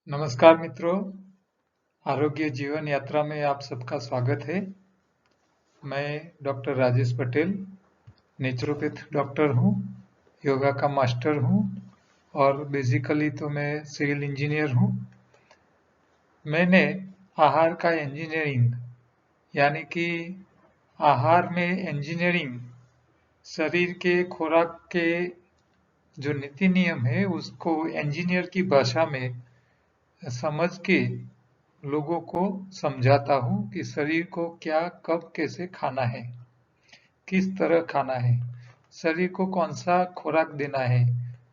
नमस्कार मित्रों, आरोग्य जीवन यात्रा में आप सबका स्वागत है। मैं doctor Rajesh Patel, naturopath doctor हूँ, योगा का मास्टर हूँ और बेसिकली तो मैं सिविल इंजीनियर हूँ। मैंने आहार का इंजीनियरिंग यानी कि आहार में इंजीनियरिंग, शरीर के खुराक के जो नीति नियम है उसको इंजीनियर की भाषा में समझ के लोगों को समझाता हूँ कि शरीर को क्या कब कैसे खाना है, किस तरह खाना है, शरीर को कौन सा खुराक देना है,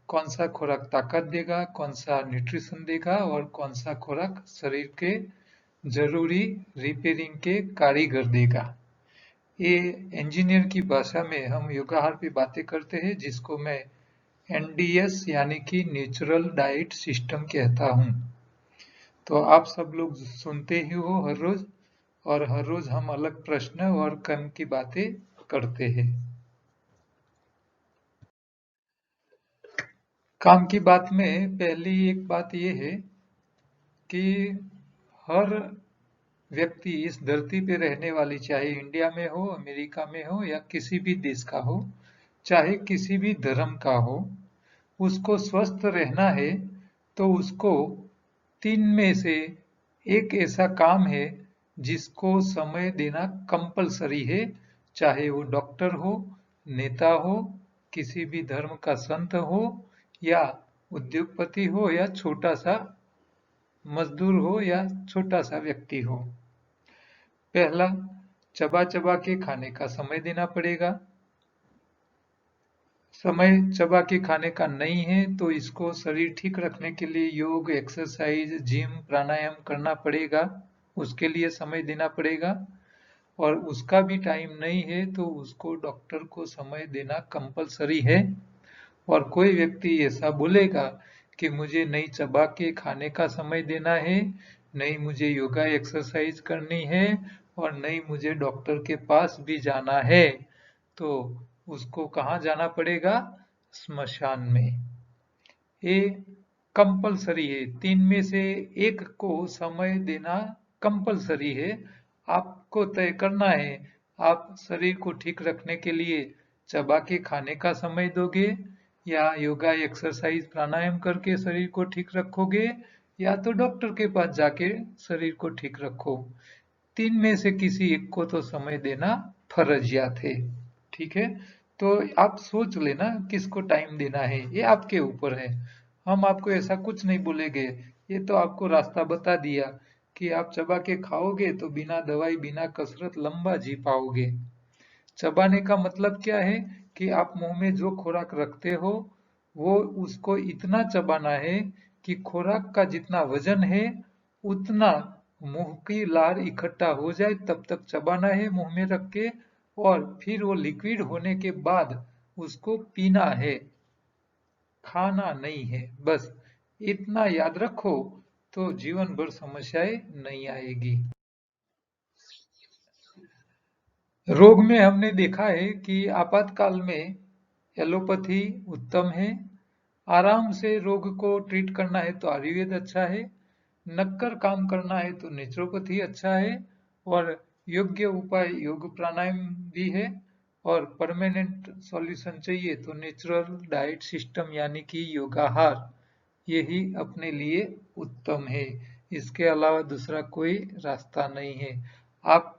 कौन सा खुराक ताकत देगा, कौन सा न्यूट्रिशन देगा और कौन सा खुराक शरीर के जरूरी रिपेयरिंग के कारीगर देगा। ये इंजीनियर की भाषा में हम योगाहार पे बातें करते हैं, जिसको मैं एनडीएस यानी कि नेचुरल डाइट सिस्टम कहता हूँ। तो आप सब लोग सुनते ही हो हर रोज, और हर रोज हम अलग प्रश्न और कर्म की बातें करते हैं। काम की बात में पहली एक बात यह है कि हर व्यक्ति इस धरती पे रहने वाली, चाहे इंडिया में हो, अमेरिका में हो या किसी भी देश का हो, चाहे किसी भी धर्म का हो, उसको स्वस्थ रहना है तो उसको तीन में से एक ऐसा काम है जिसको समय देना कंपलसरी है, चाहे वो डॉक्टर हो, नेता हो, किसी भी धर्म का संत हो या उद्योगपति हो या छोटा सा मजदूर हो या छोटा सा व्यक्ति हो। पहला, चबा चबा के खाने का समय देना पड़ेगा। समय चबा के खाने का नहीं है तो इसको शरीर ठीक रखने के लिए योग, एक्सरसाइज, जिम, प्राणायाम करना पड़ेगा, उसके लिए समय देना पड़ेगा। और उसका भी टाइम नहीं है तो उसको डॉक्टर को समय देना कंपलसरी है। और कोई व्यक्ति ऐसा बोलेगा कि मुझे नहीं चबा के खाने का समय देना है, नहीं मुझे योगा एक्सरसाइज करनी है और नहीं मुझे डॉक्टर के पास भी जाना है, तो उसको कहाँ जाना पड़ेगा? स्मशान में। ये कंपलसरी है, तीन में से एक को समय देना कंपलसरी है। आपको तय करना है, आप शरीर को ठीक रखने के लिए चबा के खाने का समय दोगे या योगा एक्सरसाइज प्राणायाम करके शरीर को ठीक रखोगे या तो डॉक्टर के पास जाके शरीर को ठीक रखो। तीन में से किसी एक को तो समय देना फर्जियात है। ठीक है, तो आप सोच लेना किसको टाइम देना है, ये आपके ऊपर है। हम आपको ऐसा कुछ नहीं बोलेंगे, ये तो आपको रास्ता बता दिया कि आप चबा के खाओगे तो बिना दवाई बिना कसरत लंबा जी पाओगे। चबाने का मतलब क्या है कि आप मुंह में जो खुराक रखते हो वो उसको इतना चबाना है कि खुराक का जितना वजन है उतना मुंह की लार इकट्ठा हो जाए, तब तक चबाना है मुंह में रख के, और फिर वो लिक्विड होने के बाद उसको पीना है, खाना नहीं है। बस इतना याद रखो तो जीवन भर समस्याएं नहीं आएगी। रोग में हमने देखा है कि आपातकाल में एलोपैथी उत्तम है, आराम से रोग को ट्रीट करना है तो आयुर्वेद अच्छा है, नक्कर काम करना है तो नेचुरोपैथी अच्छा है, और योग्य उपाय योग प्राणायाम भी है, और परमानेंट सॉल्यूशन चाहिए तो नेचुरल डाइट सिस्टम यानी कि योगाहार, यही अपने लिए उत्तम है। इसके अलावा दूसरा कोई रास्ता नहीं है। आप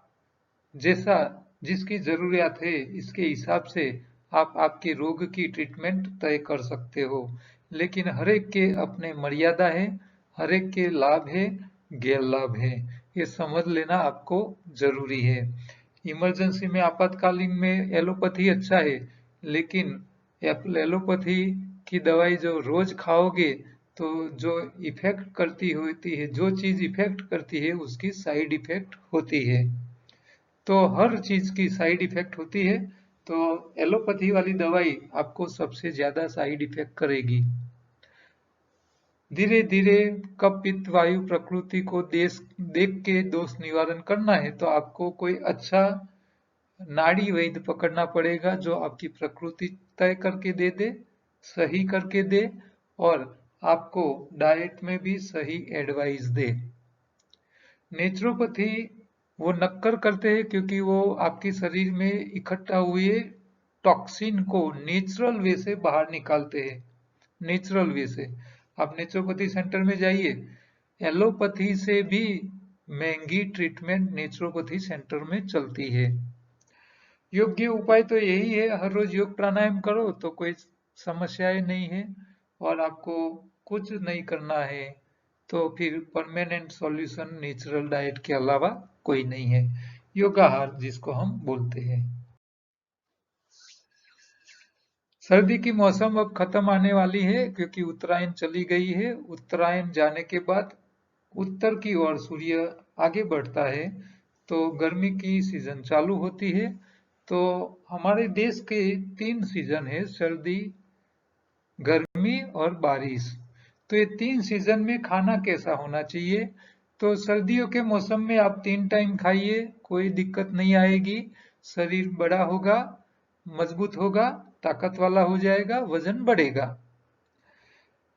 जैसा जिसकी जरूरियात है इसके हिसाब से आप आपके रोग की ट्रीटमेंट तय कर सकते हो, लेकिन हर एक के अपने मर्यादा है, हर एक के लाभ है, गैर लाभ है, ये समझ लेना आपको जरूरी है। इमरजेंसी में आपातकालीन में एलोपैथी अच्छा है, लेकिन एलोपैथी की दवाई जो रोज खाओगे तो जो इफेक्ट करती होती है, जो चीज इफेक्ट करती है उसकी साइड इफेक्ट होती है। तो हर चीज की साइड इफेक्ट होती है, तो एलोपैथी वाली दवाई आपको सबसे ज्यादा साइड इफेक्ट करेगी। धीरे धीरे कफ पित्त वायु प्रकृति को देख के दोष निवारण करना है तो आपको कोई अच्छा नाड़ी वैद्य पकड़ना पड़ेगा जो आपकी प्रकृति तय करके दे दे, सही करके दे, और आपको डाइट में भी सही एडवाइस दे। नेचुरोपैथी वो नक्कर करते हैं क्योंकि वो आपके शरीर में इकट्ठा हुए टॉक्सिन को नेचुरल वे से बाहर निकालते हैं। नेचुरल वे से आप नेचुरोपैथी सेंटर में जाइए, एलोपैथी से भी महंगी ट्रीटमेंट नेचुरोपैथी सेंटर में चलती है। योग्य उपाय तो यही है, हर रोज योग प्राणायाम करो तो कोई समस्याएं नहीं है, और आपको कुछ नहीं करना है तो फिर परमानेंट सॉल्यूशन नेचुरल डाइट के अलावा कोई नहीं है, योगाहार जिसको हम बोलते हैं। सर्दी की मौसम अब खत्म आने वाली है क्योंकि उत्तरायण चली गई है। उत्तरायण जाने के बाद उत्तर की ओर सूर्य आगे बढ़ता है तो गर्मी की सीजन चालू होती है। तो हमारे देश के 3 सीजन है, सर्दी, गर्मी और बारिश। तो ये 3 सीजन में खाना कैसा होना चाहिए? तो सर्दियों के मौसम में आप 3 टाइम खाइए, कोई दिक्कत नहीं आएगी। शरीर बड़ा होगा, मजबूत होगा, ताकत वाला हो जाएगा, वजन बढ़ेगा।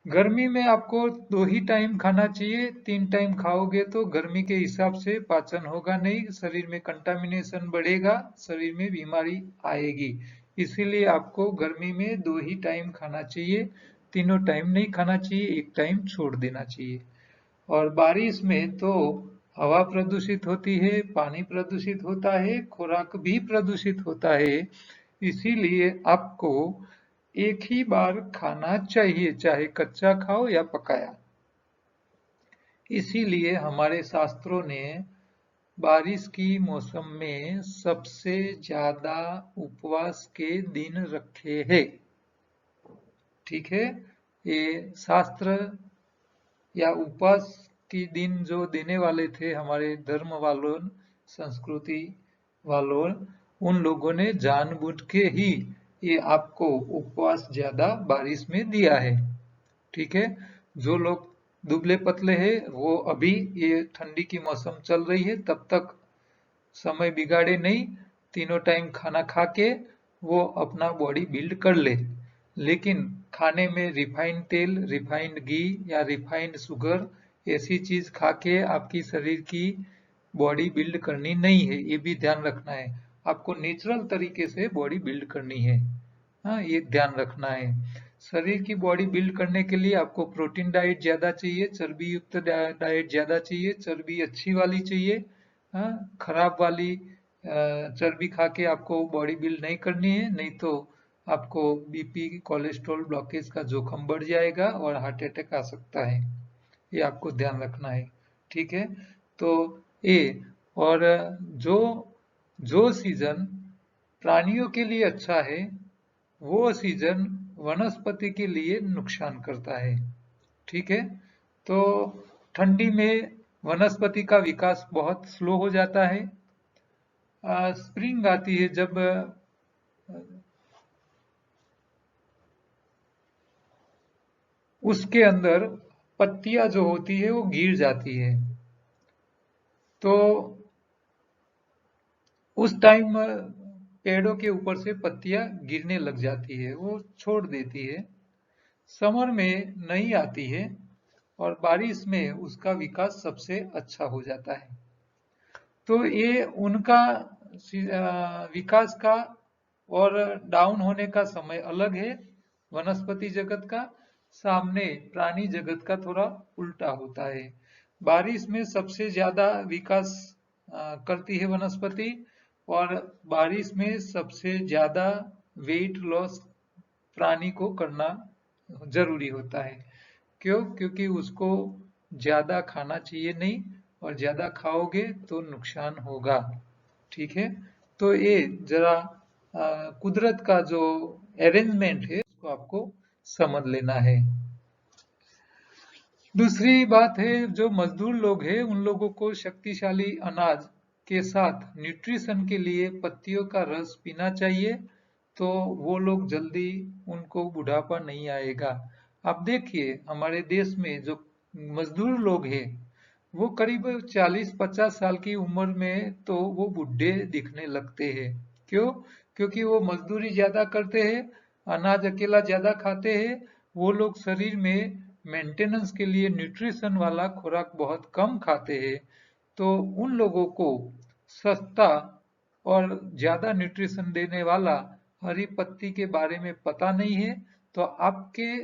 गर्मी में आपको 2 ही टाइम खाना चाहिए, 3 टाइम खाओगे तो गर्मी के हिसाब से पाचन होगा नहीं, शरीर में कंटामिनेशन बढ़ेगा, शरीर में बीमारी आएगी। इसीलिए आपको गर्मी में 2 ही टाइम खाना चाहिए, तीनों टाइम नहीं खाना चाहिए, एक टाइम छोड़ देना चाहिए। और बारिश में तो हवा प्रदूषित होती है, पानी प्रदूषित होता है, खुराक भी प्रदूषित होता है। इसीलिए आपको एक ही बार खाना चाहिए, चाहे कच्चा खाओ या पकाया। इसीलिए हमारे शास्त्रों ने बारिश की मौसम में सबसे ज्यादा उपवास के दिन रखे हैं। ठीक है, ये शास्त्र या उपवास के दिन जो देने वाले थे हमारे धर्म वालों, संस्कृति वालों, उन लोगों ने जानबूझ के ही ये आपको उपवास ज्यादा बारिश में दिया है। ठीक है, जो लोग दुबले पतले हैं वो अभी ये ठंडी की मौसम चल रही है तब तक समय बिगाड़े नहीं, तीनों टाइम खाना खा के वो अपना बॉडी बिल्ड कर ले। लेकिन खाने में रिफाइंड तेल, रिफाइंड घी या रिफाइंड शुगर ऐसी चीज खा के आपकी शरीर की बॉडी बिल्ड करनी नहीं है, ये भी ध्यान रखना है। आपको नेचुरल तरीके से बॉडी बिल्ड करनी है, हाँ ये ध्यान रखना है। शरीर की बॉडी बिल्ड करने के लिए आपको प्रोटीन डाइट ज्यादा चाहिए, चर्बी युक्त डाइट ज्यादा चाहिए, चर्बी अच्छी वाली चाहिए। हाँ, खराब वाली चर्बी खा के आपको बॉडी बिल्ड नहीं करनी है, नहीं तो आपको बीपी, कोलेस्ट्रॉल, ब्लॉकेज का जोखिम बढ़ जाएगा और हार्ट अटैक आ सकता है, ये आपको ध्यान रखना है। ठीक है, तो ये और जो जो सीजन प्राणियों के लिए अच्छा है वो सीजन वनस्पति के लिए नुकसान करता है। ठीक है, तो ठंडी में वनस्पति का विकास बहुत स्लो हो जाता है। स्प्रिंग आती है जब उसके अंदर पत्तियां जो होती है वो गिर जाती है, तो उस टाइम पेड़ों के ऊपर से पत्तियां गिरने लग जाती है, वो छोड़ देती है। समर में नहीं आती है और बारिश में उसका विकास सबसे अच्छा हो जाता है। तो ये उनका विकास का और डाउन होने का समय अलग है, वनस्पति जगत का। सामने प्राणी जगत का थोड़ा उल्टा होता है। बारिश में सबसे ज्यादा विकास करती है वनस्पति, और बारिश में सबसे ज्यादा वेट लॉस प्राणी को करना जरूरी होता है। क्यों? क्योंकि उसको ज्यादा खाना चाहिए नहीं, और ज्यादा खाओगे तो नुकसान होगा। ठीक है, तो ये जरा कुदरत का जो अरेंजमेंट है उसको आपको समझ लेना है। दूसरी बात है, जो मजदूर लोग हैं उन लोगों को शक्तिशाली अनाज के साथ न्यूट्रिशन के लिए पत्तियों का रस पीना चाहिए, तो वो लोग जल्दी उनको बुढ़ापा नहीं आएगा। आप देखिए हमारे देश में जो मजदूर लोग हैं वो करीब 40-50 साल की उम्र में तो वो बुढ़े दिखने लगते हैं। क्यों? क्योंकि वो मजदूरी ज्यादा करते हैं, अनाज अकेला ज्यादा खाते हैं, वो लोग शरीर में मेंटेनेंस के लिए न्यूट्रिशन वाला खुराक बहुत कम खाते हैं, तो उन लोगों को सस्ता और ज्यादा न्यूट्रिशन देने वाला हरी पत्ती के बारे में पता नहीं है। तो आपके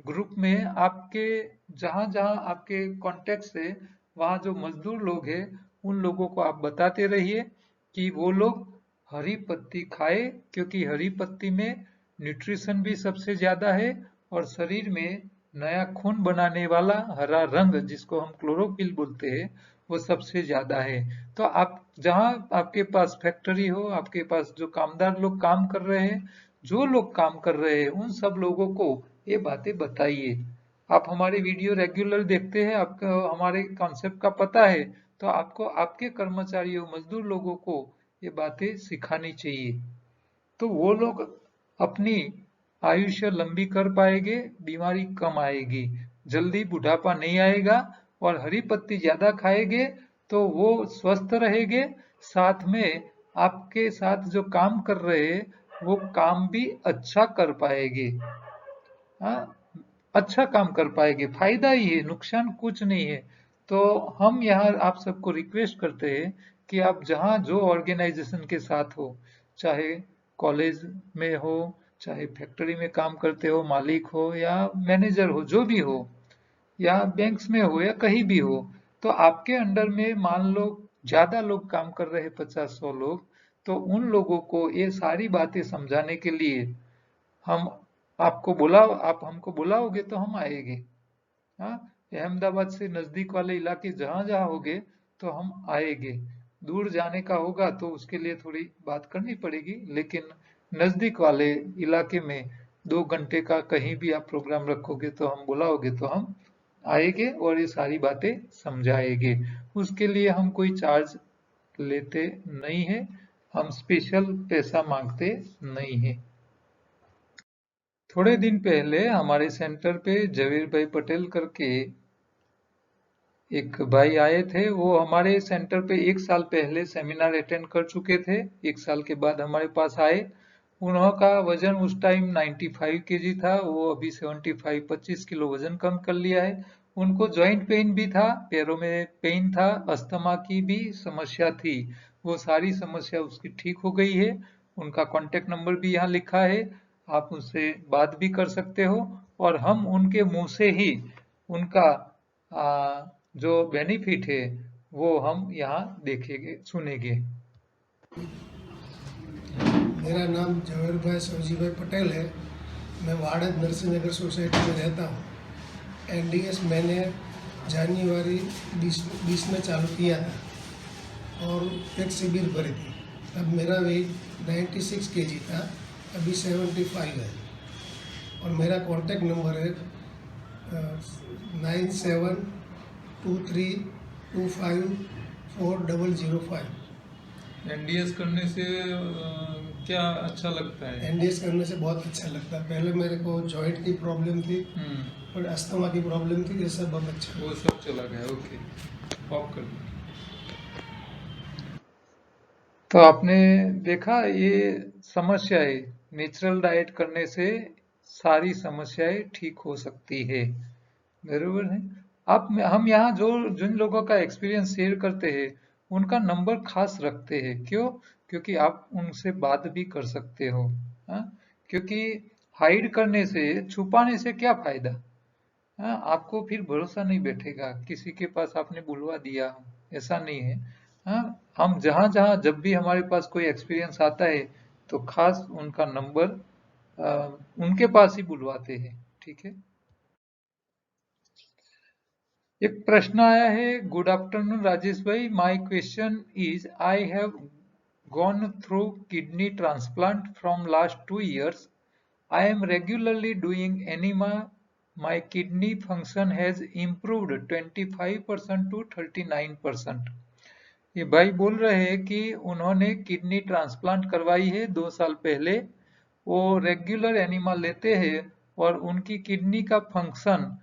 ग्रुप में आपके जहां जहां आपके कॉन्टेक्ट है वहां जो मजदूर लोग हैं उन लोगों को आप बताते रहिए कि वो लोग हरी पत्ती खाए, क्योंकि हरी पत्ती में न्यूट्रिशन भी सबसे ज्यादा है और शरीर में नया खून बनाने वाला हरा रंग जिसको हम क्लोरोफिल बोलते हैं वो सबसे ज्यादा है। तो आप जहां आपके पास फैक्ट्री हो, आपके पास जो कामदार लोग काम कर रहे हैं, जो लोग काम कर रहे हैं उन सब लोगों को ये बातें बताइए। आप हमारे वीडियो रेगुलर देखते हैं, आपको हमारे कॉन्सेप्ट का पता है, तो आपको आपके कर्मचारियों मजदूर लोगों को ये बातें सिखानी चाहिए। तो वो लोग अपनी आयुष्य लंबी कर पाएंगे, बीमारी कम आएगी, जल्दी बुढ़ापा नहीं आएगा। और हरी पत्ती ज्यादा खाएंगे तो वो स्वस्थ रहेंगे, साथ में आपके साथ जो काम कर रहे हैं वो काम भी अच्छा कर पाएंगे। हाँ, अच्छा काम कर पाएंगे, फायदा ही है, नुकसान कुछ नहीं है। तो हम यहाँ आप सबको रिक्वेस्ट करते हैं कि आप जहाँ जो ऑर्गेनाइजेशन के साथ हो, चाहे कॉलेज में हो, चाहे फैक्ट्री में काम करते हो, मालिक हो या मैनेजर हो, जो भी हो, या बैंक्स में हो या कहीं भी हो, तो आपके अंडर में मान लो ज्यादा लोग काम कर रहे हैं, 50-100 लोग, तो उन लोगों को ये सारी बातें समझाने के लिए हम आपको बुलाओ, आप हमको बुलाओगे तो हम आएंगे। हाँ, अहमदाबाद से नजदीक वाले इलाके जहां जहां होगे तो हम आएंगे। दूर जाने का होगा तो उसके लिए थोड़ी बात करनी पड़ेगी, लेकिन नजदीक वाले इलाके में 2 घंटे का कहीं भी आप प्रोग्राम रखोगे तो हम बुलाओगे तो हम आएंगे और ये सारी बातें समझाएंगे। उसके लिए हम कोई चार्ज लेते नहीं है, हम स्पेशल पैसा मांगते नहीं है। थोड़े दिन पहले हमारे सेंटर पे जवेर भाई पटेल करके एक भाई आए थे। वो हमारे सेंटर पे 1 साल पहले सेमिनार अटेंड कर चुके थे, 1 साल के बाद हमारे पास आए। उनका वजन उस टाइम 95 केजी था, वो अभी 75 25 किलो वजन कम कर लिया है। उनको जॉइंट पेन भी था, पैरों में पेन था, अस्थमा की भी समस्या थी। वो सारी समस्या उसकी ठीक हो गई है। उनका कांटेक्ट नंबर भी यहाँ लिखा है, आप उनसे बात भी कर सकते हो। और हम उनके मुंह से ही उनका जो बेनिफिट है वो हम यहाँ देखेंगे, सुनेंगे। मेरा नाम जवेर भाई सौजी भाई पटेल है। मैं वाड़द नरसिंह नगर सोसाइटी में रहता हूँ। एनडीएस मैंने जनवरी 20 में चालू किया था और एक शिविर भरी थी। तब मेरा वेट 96 केजी था, अभी 75 है। और मेरा कॉन्टैक्ट नंबर है 9723254005। एनडीएस करने से क्या अच्छा लगता है? एनडीएस करने से बहुत अच्छा लगता है। पहले मेरे को जॉइंट की प्रॉब्लम थी और अस्थमा की प्रॉब्लम थी, ये सब अब अच्छा, वो सब चला गया। ओके, ऑफ कर दो। तो आपने देखा ये समस्याएं नेचुरल डाइट करने से सारी समस्याएं ठीक हो सकती है, बरोबर है। आप हम यहाँ जो जिन लोगों का एक्सपीरियंस शेयर करते हैं उनका नंबर खास रखते हैं, क्यों? क्योंकि आप उनसे बात भी कर सकते हो। हाँ, क्योंकि हाइड करने से, छुपाने से क्या फायदा? हाँ, आपको फिर भरोसा नहीं बैठेगा, किसी के पास आपने बुलवा दिया, ऐसा नहीं है। हाँ, हम जहां जहां जब भी हमारे पास कोई एक्सपीरियंस आता है तो खास उनका नंबर उनके पास ही बुलवाते हैं, ठीक है। एक प्रश्न आया है। गुड आफ्टरनून राजेश भाई, my question is I have gone through kidney transplant from last 2 years. I am regularly doing enema. My kidney function has improved 25% to 39%. ये भाई बोल रहे हैं कि उन्होंने किडनी ट्रांसप्लांट करवाई है 2 साल पहले। वो रेगुलर एनिमा लेते हैं और उनकी किडनी का फंक्शन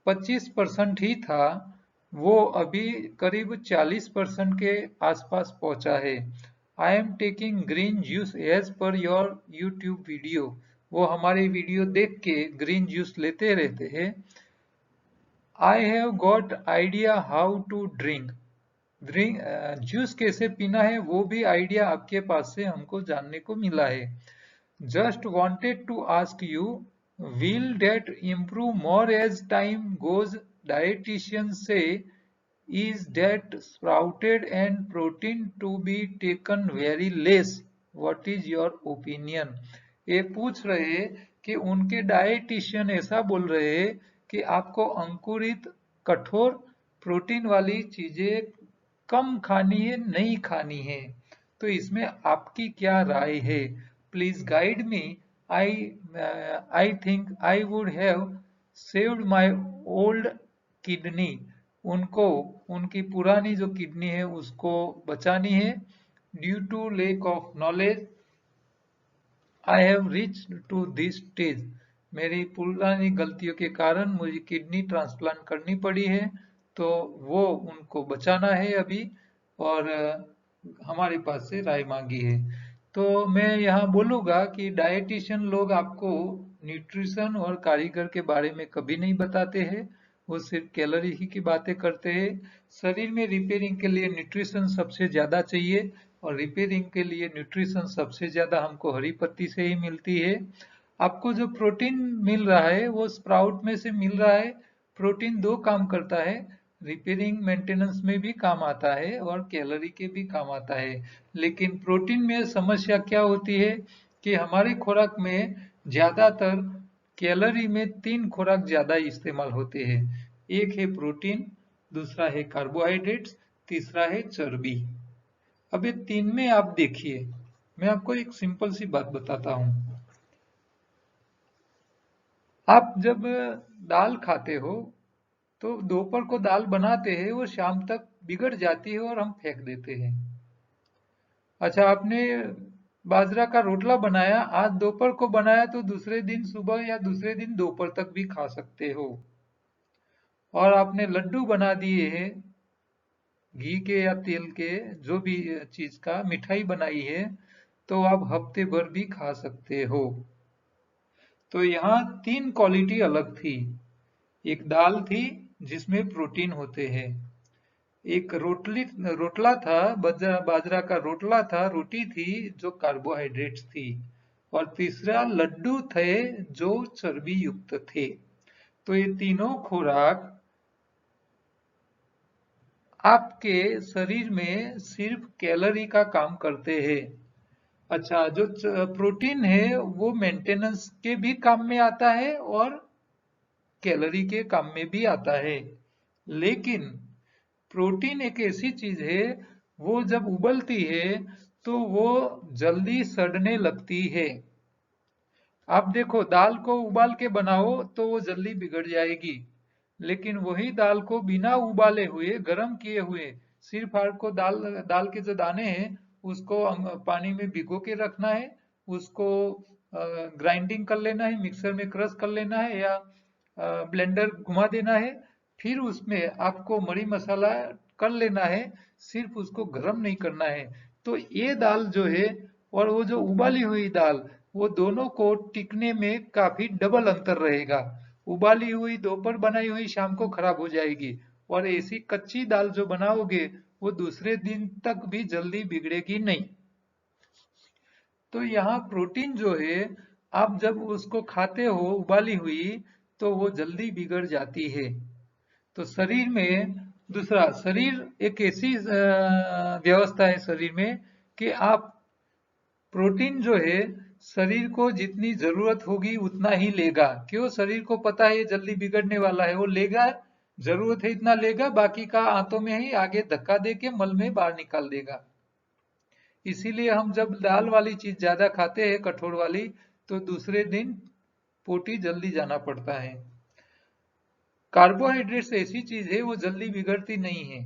25% ही था, वो अभी करीब 40% के आसपास पहुंचा है। I am taking green juice as per your YouTube video. वो हमारे वीडियो देख के ग्रीन जूस लेते रहते हैं। I have got idea how to drink. Juice कैसे पीना है वो भी आइडिया आपके पास से हमको जानने को मिला है। Just wanted to ask you, will that improve more as time goes? Dietitians say is that sprouted and protein to be taken very less. What is your opinion? ये पूछ रहे कि उनके डाइटिशियन ऐसा बोल रहे हैं कि आपको अंकुरित कठोर प्रोटीन वाली चीजें कम खानी है, नहीं खानी है। तो इसमें आपकी क्या राय है? Please guide me. I think I would have saved my old kidney. उनको उनकी पुरानी जो किडनी है उसको बचानी है। Due to lack of knowledge I have reach to this stage. मेरी पुरानी गलतियों के कारण मुझे किडनी ट्रांसप्लांट करनी पड़ी है, तो वो उनको बचाना है अभी, और हमारे पास से राय मांगी है। तो मैं यहाँ बोलूँगा कि डाइटिशियन लोग आपको न्यूट्रिशन और कारीगर के बारे में कभी नहीं बताते हैं, वो सिर्फ कैलोरी ही की बातें करते हैं। शरीर में रिपेयरिंग के लिए न्यूट्रिशन सबसे ज़्यादा चाहिए, और रिपेयरिंग के लिए न्यूट्रिशन सबसे ज़्यादा हमको हरी पत्ती से ही मिलती है। आपको जो प्रोटीन मिल रहा है वो स्प्राउट में से मिल रहा है। प्रोटीन दो काम करता है, रिपेयरिंग मेंटेनेंस में भी काम आता है और कैलोरी के भी काम आता है। लेकिन प्रोटीन में समस्या क्या होती है कि हमारे खुराक में ज्यादातर कैलोरी में 3 खुराक ज्यादा इस्तेमाल होते हैं। एक है प्रोटीन, दूसरा है कार्बोहाइड्रेट्स, तीसरा है चर्बी। अब ये तीन में आप देखिए, मैं आपको एक सिंपल सी बात बताता हूं। आप जब दाल खाते हो तो दोपहर को दाल बनाते हैं, वो शाम तक बिगड़ जाती है और हम फेंक देते हैं। अच्छा, आपने बाजरा का रोटला बनाया, आज दोपहर को बनाया तो दूसरे दिन सुबह या दूसरे दिन दोपहर तक भी खा सकते हो। और आपने लड्डू बना दिए हैं घी के या तेल के, जो भी चीज का मिठाई बनाई है, तो आप हफ्ते भर भी खा सकते हो। तो यहाँ 3 क्वालिटी अलग थी। एक दाल थी जिसमें प्रोटीन होते हैं, एक रोटला था, बाजरा का रोटला था, रोटी थी जो कार्बोहाइड्रेट्स थी, और तीसरा लड्डू थे जो चर्बी युक्त थे। तो ये तीनों खुराक आपके शरीर में सिर्फ कैलोरी का काम करते हैं। अच्छा, जो प्रोटीन है वो मेंटेनेंस के भी काम में आता है और कैलोरी के काम में भी आता है। लेकिन प्रोटीन एक ऐसी चीज है, वो जब उबलती है तो वो जल्दी सड़ने लगती है। आप देखो, दाल को उबाल के बनाओ तो वो जल्दी बिगड़ जाएगी, लेकिन वही दाल को बिना उबाले हुए, गर्म किए हुए, सिर्फ आपको दाल दाल के जो दाने हैं उसको पानी में भिगो के रखना है, उसको ग्राइंडिंग कर लेना है, मिक्सर में क्रश कर लेना है या ब्लेंडर घुमा देना है। फिर उसमें आपको मरी मसाला कर लेना है, सिर्फ उसको गर्म नहीं करना है। तो ये दाल जो है और वो जो उबाली हुई दाल, वो दोनों को टिकने में काफी डबल अंतर रहेगा। उबाली हुई दोपहर बनाई हुई शाम को खराब हो जाएगी, और ऐसी कच्ची दाल जो बनाओगे वो दूसरे दिन तक भी जल्दी बिगड़ेगी नहीं। तो यहाँ प्रोटीन जो है, आप जब उसको खाते हो उबाली हुई तो वो जल्दी बिगड़ जाती है। तो शरीर में, दूसरा, शरीर एक ऐसी व्यवस्था है शरीर में कि आप प्रोटीन जो है शरीर को जितनी जरूरत होगी उतना ही लेगा। क्यों? शरीर को पता है ये जल्दी बिगड़ने वाला है, वो लेगा, जरूरत है इतना लेगा, बाकी का आंतों में ही आगे धक्का दे के मल में बाहर निकाल देगा। इसीलिए हम जब दाल वाली चीज ज्यादा खाते हैं, कठोर वाली, तो दूसरे दिन पोटी जल्दी जाना पड़ता है। कार्बोहाइड्रेट्स ऐसी चीज है वो जल्दी बिगड़ती नहीं है,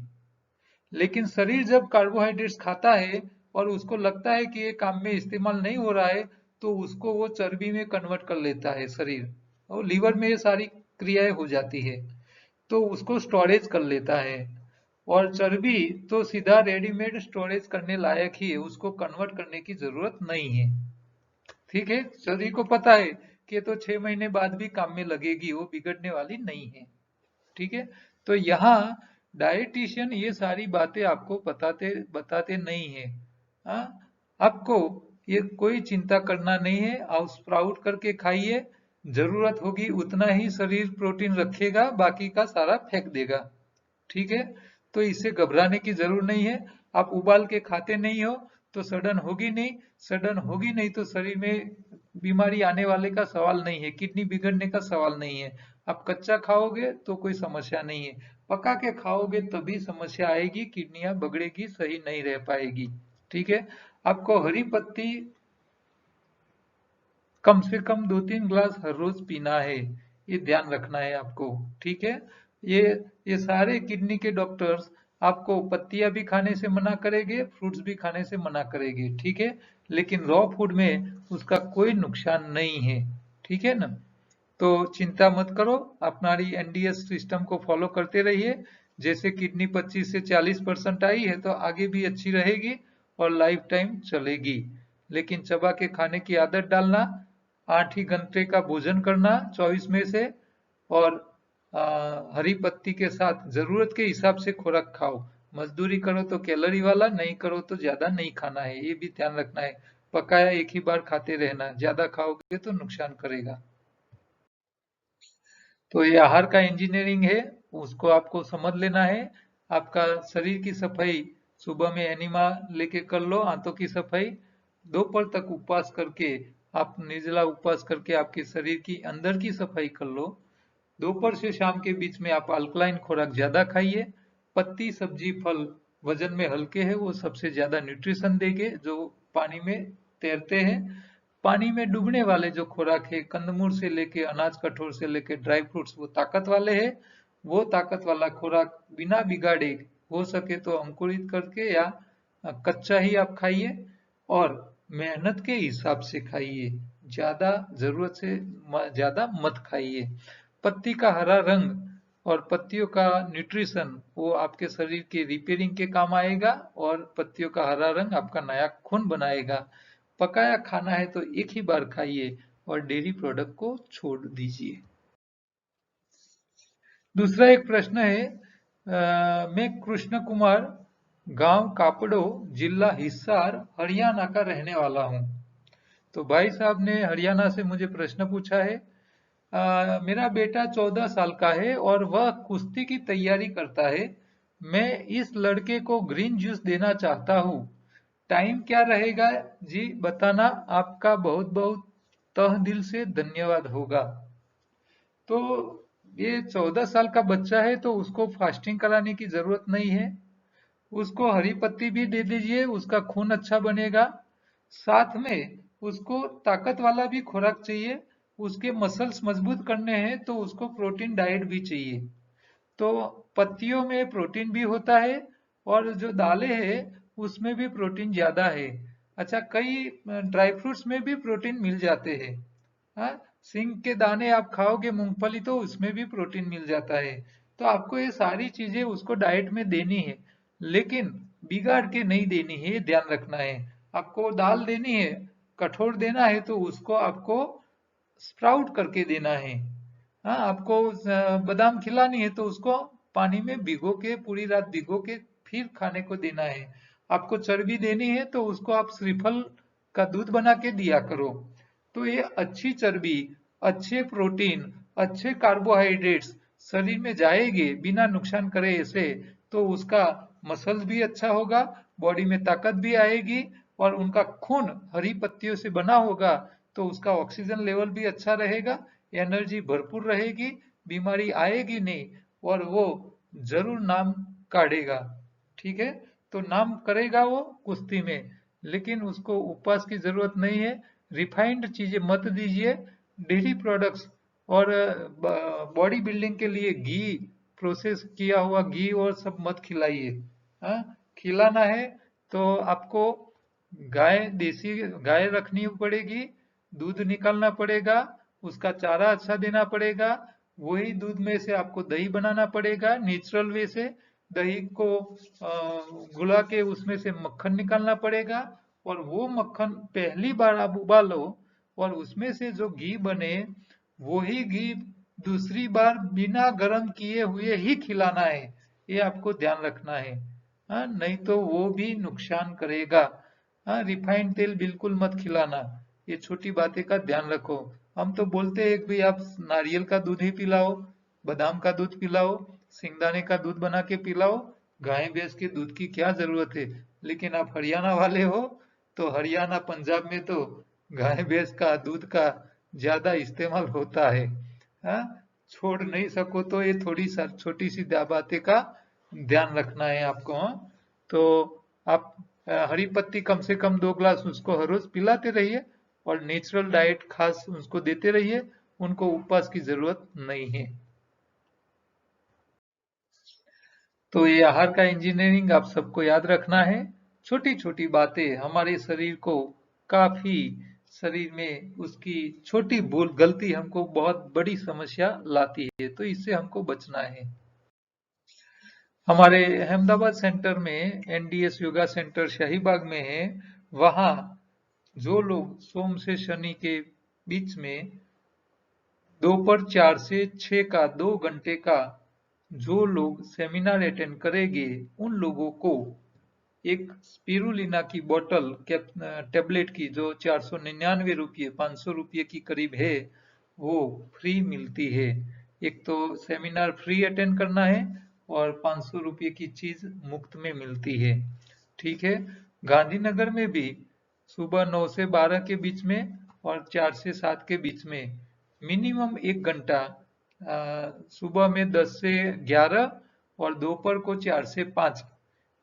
लेकिन शरीर जब कार्बोहाइड्रेट्स खाता है और उसको लगता है कि ये काम में इस्तेमाल नहीं हो रहा है, तो उसको वो चर्बी में कन्वर्ट कर लेता है शरीर, और लीवर में ये सारी क्रियाएं हो जाती है, तो उसको स्टोरेज कर लेता है। और चर्बी तो सीधा रेडीमेड स्टोरेज करने लायक ही है, उसको कन्वर्ट करने की जरूरत नहीं है। ठीक है, शरीर को पता है कि तो 6 महीने बाद भी काम में लगेगी, वो बिगड़ने वाली नहीं है। ठीक है। तो यहाँ डाइटिशियन ये सारी बातें आपको बताते नहीं है। हाँ, आपको ये कोई चिंता करना नहीं है। आप स्प्राउट करके खाइए, जरूरत होगी उतना ही शरीर प्रोटीन रखेगा, बाकी का सारा फेंक देगा। ठीक है, तो इससे घबराने की जरूर नहीं है। आप उबाल के खाते नहीं हो तो सडन होगी नहीं, सडन होगी नहीं तो शरीर में बीमारी आने वाले का सवाल नहीं है, किडनी बिगड़ने का सवाल नहीं है। आप कच्चा खाओगे तो कोई समस्या नहीं है, पका के खाओगे तभी समस्या आएगी, किडनियां बगड़ेगी, सही नहीं रह पाएगी। ठीक है, आपको हरी पत्ती कम से कम 2-3 ग्लास हर रोज पीना है, ये ध्यान रखना है आपको। ठीक है, ये ये सारे किडनी के डॉक्टर्स आपको पत्तियां भी खाने से मना करेंगे, फ्रूट्स भी खाने से मना करेंगे। ठीक है, लेकिन रॉ फूड में उसका कोई नुकसान नहीं है। ठीक है ना, तो चिंता मत करो, अपनारी एनडीएस सिस्टम को फॉलो करते रहिए। जैसे किडनी 25 से 40% आई है तो आगे भी अच्छी रहेगी और लाइफ टाइम चलेगी। लेकिन चबा के खाने की आदत डालना, 8 ही घंटे का भोजन करना 24 में से, और हरी पत्ती के साथ जरूरत के हिसाब से खुराक खाओ। मजदूरी करो तो कैलोरी वाला, नहीं करो तो ज्यादा नहीं खाना है, ये भी ध्यान रखना है। पकाया एक ही बार खाते रहना, ज्यादा खाओगे तो नुकसान करेगा। तो ये आहार का इंजीनियरिंग है, उसको आपको समझ लेना है। आपका शरीर की सफाई सुबह में एनिमा लेके कर लो, आंतों की सफाई। दोपहर तक उपवास करके, आप निर्जला उपवास करके आपके शरीर की अंदर की सफाई कर लो। दोपहर से शाम के बीच में आप अल्कलाइन खुराक ज्यादा खाइए। पत्ती, सब्जी, फल वजन में हल्के हैं, वो सबसे ज्यादा न्यूट्रिशन देंगे जो पानी में तैरते हैं। पानी में डूबने वाले जो खुराक है, कंदमूल से लेके अनाज कठोर से लेके ड्राई फ्रूट्स, वो ताकत वाले हैं। वो ताकत वाला खुराक बिना बिगाड़े, हो सके तो अंकुरित करके या कच्चा ही आप खाइए, और मेहनत के हिसाब से खाइए, ज्यादा जरूरत से ज्यादा मत खाइए। पत्ती का हरा रंग और पत्तियों का न्यूट्रिशन वो आपके शरीर के रिपेयरिंग के काम आएगा, और पत्तियों का हरा रंग आपका नया खून बनाएगा। पकाया खाना है तो एक ही बार खाइए और डेयरी प्रोडक्ट को छोड़ दीजिए। दूसरा एक प्रश्न है, मैं कृष्ण कुमार, गांव कापड़ो, जिला हिसार, हरियाणा का रहने वाला हूं। तो भाई साहब ने हरियाणा से मुझे प्रश्न पूछा है। मेरा बेटा 14 साल का है और वह कुश्ती की तैयारी करता है। मैं इस लड़के को ग्रीन जूस देना चाहता हूँ, टाइम क्या रहेगा जी बताना, आपका बहुत बहुत तह दिल से धन्यवाद होगा। तो ये 14 साल का बच्चा है तो उसको फास्टिंग कराने की जरूरत नहीं है। उसको हरी पत्ती भी दे दीजिए, उसका खून अच्छा बनेगा। साथ में उसको ताकत वाला भी खुराक चाहिए, उसके मसल्स मजबूत करने हैं तो उसको प्रोटीन डाइट भी चाहिए। तो पत्तियों में प्रोटीन भी होता है, और जो दालें हैं उसमें भी प्रोटीन ज्यादा है। अच्छा, कई ड्राई फ्रूट्स में भी प्रोटीन मिल जाते हैं। हाँ, सिंग के दाने आप खाओगे, मूंगफली, तो उसमें भी प्रोटीन मिल जाता है। तो आपको ये सारी चीजें उसको डाइट में देनी है, लेकिन बिगाड़ के नहीं देनी है, ये ध्यान रखना है। आपको दाल देनी है, कठोर देना है तो उसको आपको स्प्राउट करके देना है। हाँ, आपको बादाम खिलानी है तो उसको पानी में भिगो के, पूरी रात भिगो के फिर खाने को देना है। आपको चर्बी देनी है तो उसको आप श्रीफल का दूध बना के दिया करो। तो ये अच्छी चर्बी, अच्छे प्रोटीन, अच्छे कार्बोहाइड्रेट्स शरीर में जाएंगे बिना नुकसान करे ऐसे, तो उसका मसल्स भी अच्छा होगा, बॉडी में ताकत भी आएगी, और उनका खून हरी पत्तियों से बना होगा तो उसका ऑक्सीजन लेवल भी अच्छा रहेगा, एनर्जी भरपूर रहेगी, बीमारी आएगी नहीं, और वो जरूर नाम काढ़ेगा। ठीक है, तो नाम करेगा वो कुश्ती में, लेकिन उसको उपवास की जरूरत नहीं है। रिफाइंड चीजें मत दीजिए, डेयरी प्रोडक्ट्स और बॉडी बिल्डिंग के लिए घी, प्रोसेस किया हुआ घी और सब मत खिलाइए। हाँ, खिलाना है तो आपको गाय, देसी गाय रखनी पड़ेगी, दूध निकालना पड़ेगा, उसका चारा अच्छा देना पड़ेगा, वही दूध में से आपको दही बनाना पड़ेगा नेचुरल वे से। दही को घुला के उसमें से मक्खन निकालना पड़ेगा, और वो मक्खन पहली बार आप उबालो और उसमें से जो घी बने, वही घी दूसरी बार बिना गर्म किए हुए ही खिलाना है, ये आपको ध्यान रखना है। हाँ, नहीं तो वो भी नुकसान करेगा। हाँ, रिफाइंड तेल बिल्कुल मत खिलाना, ये छोटी बातें का ध्यान रखो। हम तो बोलते हैं कि भाई आप नारियल का दूध ही पिलाओ, बादाम का दूध पिलाओ, सिंगदाने का दूध बना के पिलाओ, गाय भैंस के दूध की क्या जरूरत है। लेकिन आप हरियाणा वाले हो, तो हरियाणा पंजाब में तो गाय भैंस का दूध का ज्यादा इस्तेमाल होता है। हाँ, छोड़ नहीं सको तो ये थोड़ी सा छोटी सी बातें का ध्यान रखना है आपको। हाँ, तो आप हरी पत्ती कम से कम 2 ग्लास उसको हर रोज पिलाते रहिए, और नेचुरल डाइट खास उसको देते रहिए, उनको उपवास की जरूरत नहीं है। तो ये आहार का इंजीनियरिंग आप सबको याद रखना है। छोटी छोटी बातें हमारे शरीर को काफी, शरीर में उसकी छोटी भूल गलती हमको बहुत बड़ी समस्या लाती है, तो इससे हमको बचना है। हमारे अहमदाबाद सेंटर में एनडीएस योगा सेंटर शाहीबाग में है। वहाँ जो लोग सोम से शनि के बीच में दोपहर 4 से 6 का 2 घंटे का जो लोग सेमिनार अटेंड करेंगे, उन लोगों को एक स्पिरुलिना की बोतल टेबलेट की, जो 499 रुपये 500 रुपये की करीब है, वो फ्री मिलती है। एक तो सेमिनार फ्री अटेंड करना है, और 500 रुपये की चीज मुफ्त में मिलती है। ठीक है। गांधीनगर में भी सुबह 9 से 12 के बीच में और 4 से 7 के बीच में मिनिमम 1 घंटा, सुबह में 10 से 11 और दोपहर को 4 से 5,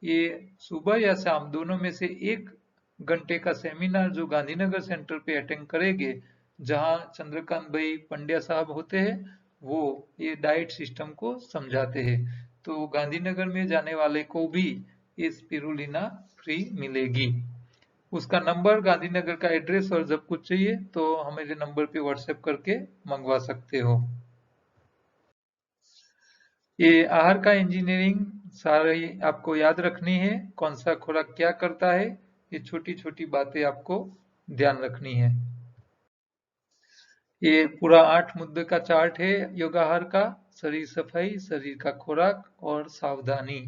ये सुबह या शाम दोनों में से 1 घंटे का सेमिनार जो गांधीनगर सेंटर पे अटेंड करेंगे, जहां चंद्रकांत भाई पंड्या साहब होते हैं, वो ये डाइट सिस्टम को समझाते हैं। तो गांधीनगर में जाने वाले को भी ये स्पिरुलिना फ्री मिलेगी। उसका नंबर, गांधीनगर का एड्रेस और जब कुछ चाहिए तो हमारे नंबर पे व्हाट्सएप करके मंगवा सकते हो। ये आहार का इंजीनियरिंग सारी आपको याद रखनी है, कौन सा खुराक क्या करता है, ये छोटी छोटी बातें आपको ध्यान रखनी है। ये पूरा 8 मुद्दे का चार्ट है योगाहार का। शरीर सफाई, शरीर का खुराक और सावधानी।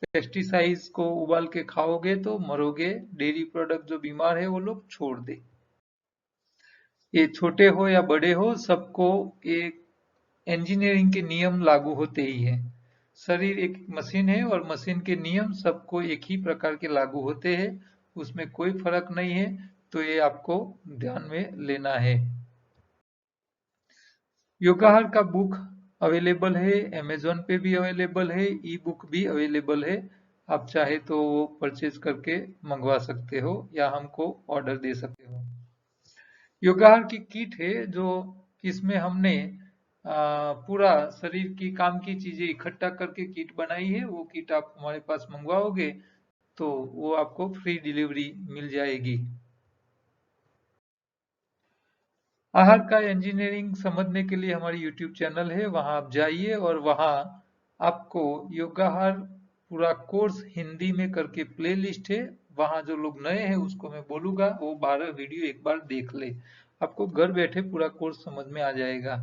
पेस्टिसाइड्स को उबाल के खाओगे तो मरोगे। डेयरी प्रोडक्ट जो बीमार है वो लोग छोड़ दे। ये छोटे हो या बड़े हो, सबको एक इंजीनियरिंग के नियम लागू होते ही हैं। शरीर एक मशीन है और मशीन के नियम सबको एक ही प्रकार के लागू होते हैं, उसमें कोई फर्क नहीं है। तो ये आपको ध्यान में लेना है। योगाहार का बुक अवेलेबल है, अमेजोन पे भी अवेलेबल है, ई बुक भी अवेलेबल है। आप चाहे तो वो परचेज करके मंगवा सकते हो या हमको ऑर्डर दे सकते हो। योगाहार की किट है, जो इसमें हमने पूरा शरीर की काम की चीजें इकट्ठा करके किट बनाई है। वो किट आप हमारे पास मंगवाओगे तो वो आपको फ्री डिलीवरी मिल जाएगी। आहार का इंजीनियरिंग समझने के लिए हमारी यूट्यूब चैनल है, वहां आप जाइए और वहां आपको योगाहार पूरा कोर्स हिंदी में करके प्ले लिस्ट है। वहां जो लोग नए हैं उसको मैं बोलूंगा वो 12 वीडियो एक बार देख ले, आपको घर बैठे पूरा कोर्स समझ में आ जाएगा।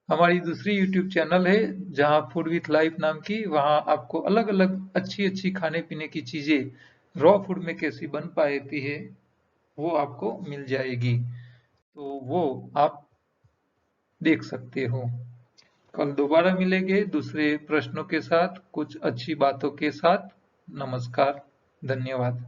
हमारी दूसरी यूट्यूब चैनल है जहां फूड विथ लाइफ नाम की, वहां आपको अलग अलग अच्छी अच्छी खाने पीने की चीजें रॉ फूड में कैसी बन पाती है वो आपको मिल जाएगी, तो वो आप देख सकते हो। कल दोबारा मिलेंगे दूसरे प्रश्नों के साथ, कुछ अच्छी बातों के साथ। नमस्कार, धन्यवाद।